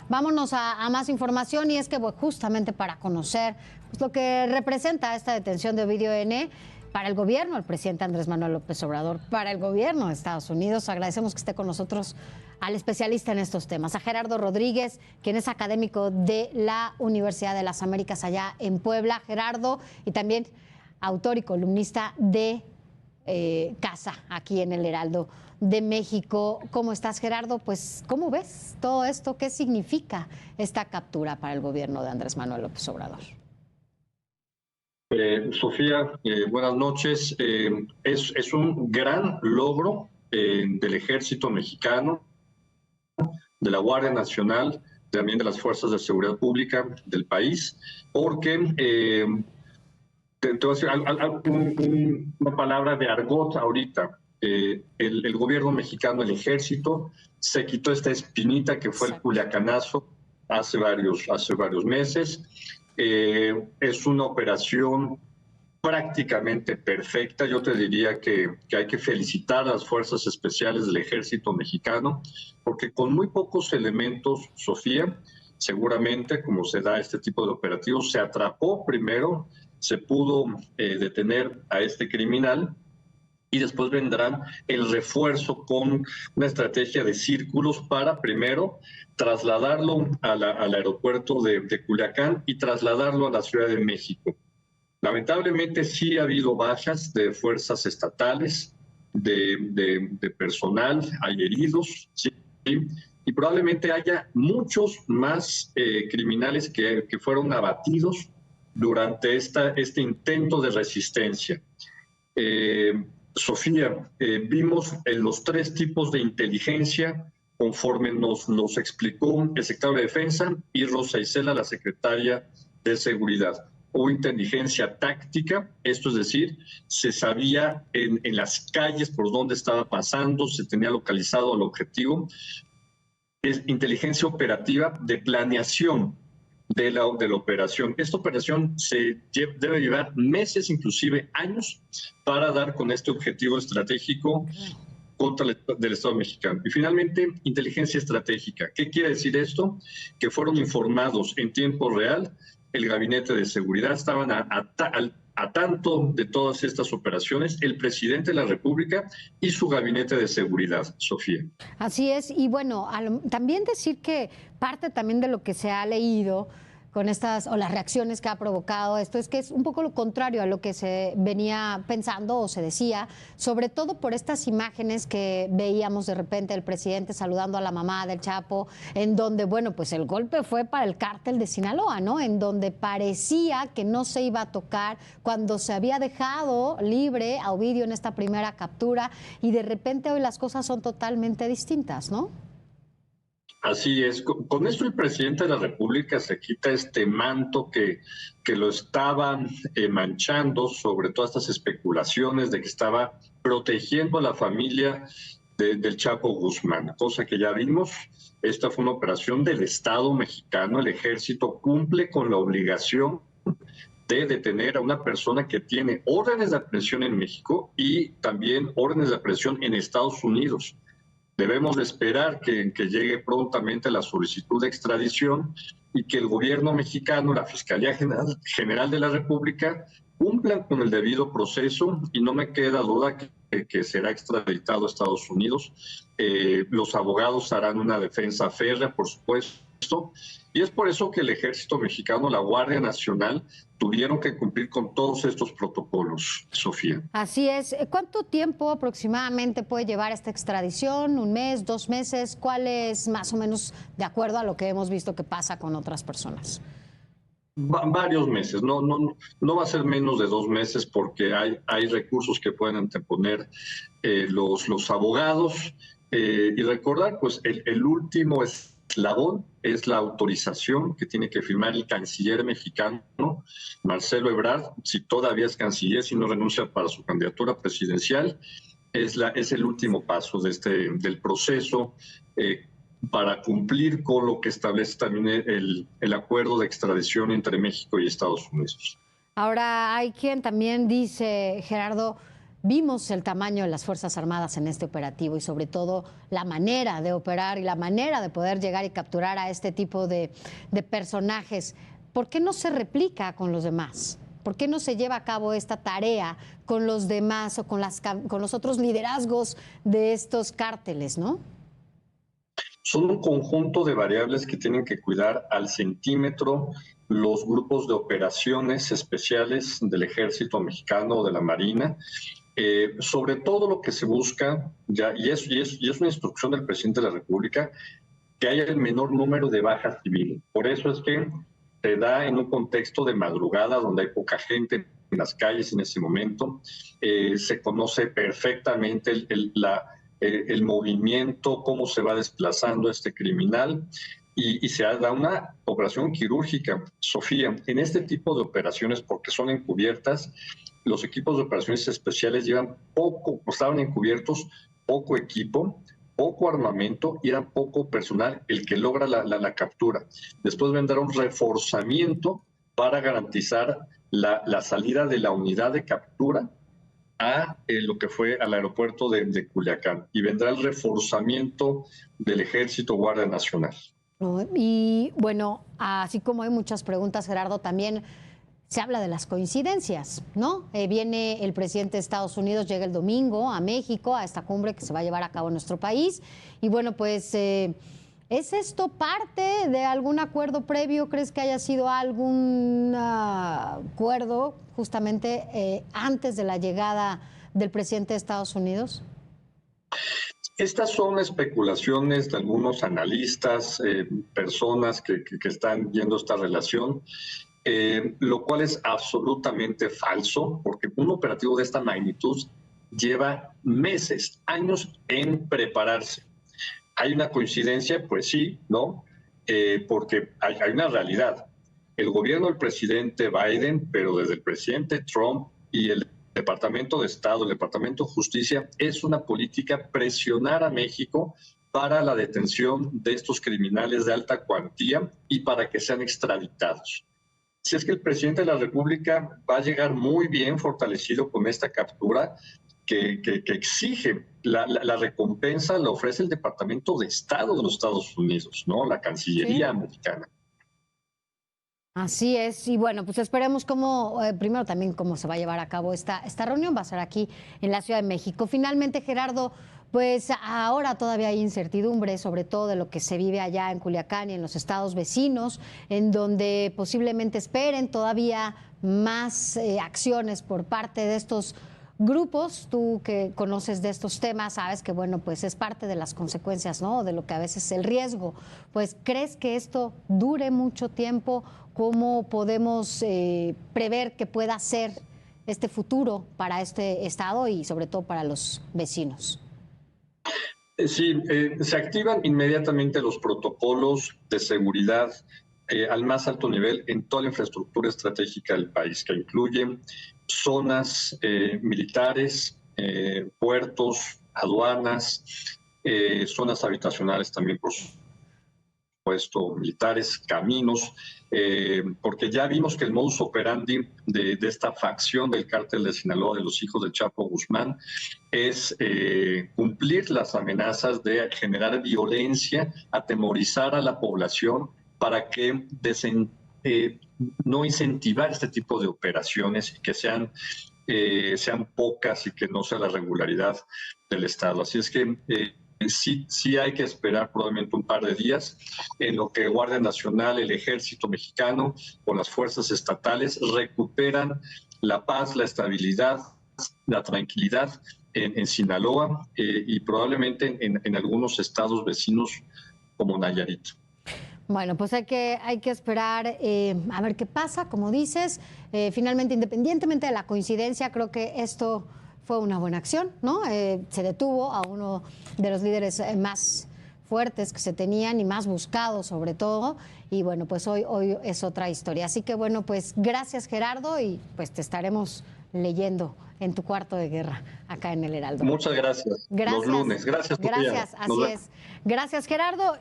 Vámonos a más información y es que justamente para conocer pues, lo que representa esta detención de Ovidio N. para el gobierno, el presidente Andrés Manuel López Obrador, para el gobierno de Estados Unidos. Agradecemos que esté con nosotros al especialista en estos temas, a Gerardo Rodríguez, quien es académico de la Universidad de las Américas allá en Puebla. Gerardo, y también autor y columnista de Casa, aquí en el Heraldo de México. ¿Cómo estás, Gerardo? Pues, ¿cómo ves todo esto? ¿Qué significa esta captura para el gobierno de Andrés Manuel López Obrador? Sofía, buenas noches. Es un gran logro del Ejército Mexicano, de la Guardia Nacional, también de las Fuerzas de Seguridad Pública del país, porque te voy a decir una palabra de argot ahorita. El gobierno mexicano, el ejército, se quitó esta espinita que fue el culiacanazo hace varios meses. Es una operación prácticamente perfecta. Yo te diría que hay que felicitar a las fuerzas especiales del ejército mexicano, porque con muy pocos elementos, Sofía, seguramente, como se da este tipo de operativos, se atrapó primero, se pudo detener a este criminal, y después vendrán el refuerzo con una estrategia de círculos para primero trasladarlo al aeropuerto de Culiacán y trasladarlo a la Ciudad de México. Lamentablemente sí ha habido bajas de fuerzas estatales, de personal, hay heridos, ¿sí? Y probablemente haya muchos más criminales que fueron abatidos durante este intento de resistencia. Sofía, vimos los tres tipos de inteligencia conforme nos explicó el secretario de Defensa y Rosa Isela, la secretaria de Seguridad. Hubo inteligencia táctica, esto es decir, se sabía en las calles por dónde estaba pasando, se tenía localizado el objetivo. Es inteligencia operativa de planeación de la operación. Esta operación debe llevar meses, inclusive años, para dar con este objetivo estratégico contra del Estado mexicano. Y finalmente, inteligencia estratégica. ¿Qué quiere decir esto? Que fueron informados en tiempo real, el Gabinete de Seguridad, estaban a tanto de todas estas operaciones, el presidente de la República y su Gabinete de Seguridad, Sofía. Así es, y bueno, también decir que parte también de lo que se ha leído con estas, o las reacciones que ha provocado esto, es que es un poco lo contrario a lo que se venía pensando o se decía, sobre todo por estas imágenes que veíamos de repente del presidente saludando a la mamá del Chapo, en donde, bueno, pues el golpe fue para el cártel de Sinaloa, ¿no? En donde parecía que no se iba a tocar cuando se había dejado libre a Ovidio en esta primera captura, y de repente hoy las cosas son totalmente distintas, ¿no? Así es. Con esto el presidente de la República se quita este manto que lo estaba manchando sobre todas estas especulaciones de que estaba protegiendo a la familia del Chapo Guzmán, cosa que ya vimos. Esta fue una operación del Estado mexicano. El ejército cumple con la obligación de detener a una persona que tiene órdenes de aprehensión en México y también órdenes de aprehensión en Estados Unidos. Debemos de esperar que llegue prontamente la solicitud de extradición y que el gobierno mexicano, la Fiscalía General de la República, cumplan con el debido proceso, y no me queda duda que será extraditado a Estados Unidos. Los abogados harán una defensa férrea, por supuesto, y es por eso que el Ejército Mexicano, la Guardia Nacional, tuvieron que cumplir con todos estos protocolos, Sofía. Así es. ¿Cuánto tiempo aproximadamente puede llevar esta extradición? ¿Un mes, 2 meses? ¿Cuál es más o menos de acuerdo a lo que hemos visto que pasa con otras personas? Varios meses, no va a ser menos de 2 meses, porque hay recursos que pueden anteponer los abogados. Y recordar, pues el último eslabón es la autorización que tiene que firmar el canciller mexicano, Marcelo Ebrard, si todavía es canciller, si no renuncia para su candidatura presidencial. Es el último paso del proceso para cumplir con lo que establece también el acuerdo de extradición entre México y Estados Unidos. Ahora, hay quien también dice, Gerardo, vimos el tamaño de las Fuerzas Armadas en este operativo y sobre todo la manera de operar y la manera de poder llegar y capturar a este tipo de personajes. ¿Por qué no se replica con los demás? ¿Por qué no se lleva a cabo esta tarea con los demás o con los otros liderazgos de estos cárteles, no? Son un conjunto de variables que tienen que cuidar al centímetro los grupos de operaciones especiales del Ejército Mexicano o de la Marina. Sobre todo lo que se busca, y es una instrucción del presidente de la República, que haya el menor número de bajas civiles. Por eso es que se da en un contexto de madrugada donde hay poca gente en las calles en ese momento. Se conoce perfectamente el movimiento, cómo se va desplazando este criminal y se da una operación quirúrgica. Sofía, en este tipo de operaciones, porque son encubiertas, los equipos de operaciones especiales llevan estaban encubiertos, poco equipo, poco armamento y era poco personal el que logra la captura. Después vendrá un reforzamiento para garantizar la salida de la unidad de captura a lo que fue al aeropuerto de Culiacán y vendrá el reforzamiento del Ejército Guardia Nacional. Y bueno, así como hay muchas preguntas, Gerardo, también se habla de las coincidencias, ¿no? Viene el presidente de Estados Unidos, llega el domingo a México, a esta cumbre que se va a llevar a cabo en nuestro país. Y bueno, pues, ¿es esto parte de algún acuerdo previo? ¿Crees que haya sido algún acuerdo justamente antes de la llegada del presidente de Estados Unidos? Estas son especulaciones de algunos analistas, personas que están viendo esta relación. Lo cual es absolutamente falso, porque un operativo de esta magnitud lleva meses, años en prepararse. ¿Hay una coincidencia? Pues sí, ¿no? Porque hay una realidad. El gobierno del presidente Biden, pero desde el presidente Trump y el Departamento de Estado, el Departamento de Justicia, es una política presionar a México para la detención de estos criminales de alta cuantía y para que sean extraditados. Si es que el presidente de la República va a llegar muy bien fortalecido con esta captura que exige la recompensa, la ofrece el Departamento de Estado de los Estados Unidos, ¿no? La Cancillería americana. Así es, y bueno, pues esperemos primero también cómo se va a llevar a cabo esta reunión, va a ser aquí en la Ciudad de México. Finalmente, Gerardo, pues ahora todavía hay incertidumbre, sobre todo de lo que se vive allá en Culiacán y en los estados vecinos, en donde posiblemente esperen todavía más acciones por parte de estos grupos. Tú que conoces de estos temas, sabes que bueno, pues es parte de las consecuencias, ¿no? De lo que a veces el riesgo. Pues, ¿crees que esto dure mucho tiempo? ¿Cómo podemos prever que pueda ser este futuro para este estado y sobre todo para los vecinos? Sí, se activan inmediatamente los protocolos de seguridad al más alto nivel en toda la infraestructura estratégica del país, que incluyen zonas militares, puertos, aduanas, zonas habitacionales también, por supuesto, militares, caminos, porque ya vimos que el modus operandi de esta facción del cártel de Sinaloa, de los hijos del Chapo Guzmán, es cumplir las amenazas de generar violencia, atemorizar a la población para que no incentivar este tipo de operaciones y que sean pocas y que no sea la regularidad del Estado. Así es que sí hay que esperar probablemente un par de días en lo que Guardia Nacional, el Ejército Mexicano, con las fuerzas estatales recuperan la paz, la estabilidad, la tranquilidad en Sinaloa y probablemente en algunos estados vecinos como Nayarit. Bueno, pues hay que esperar a ver qué pasa, como dices. Finalmente, independientemente de la coincidencia, creo que esto fue una buena acción, ¿no? Se detuvo a uno de los líderes más fuertes que se tenían y más buscados sobre todo. Y bueno, pues hoy es otra historia. Así que bueno, pues gracias, Gerardo, y pues te estaremos leyendo en tu cuarto de guerra acá en el Heraldo. Muchas gracias. Gracias. Los lunes. Gracias, Sofía. Gracias, así es. Gracias, Gerardo.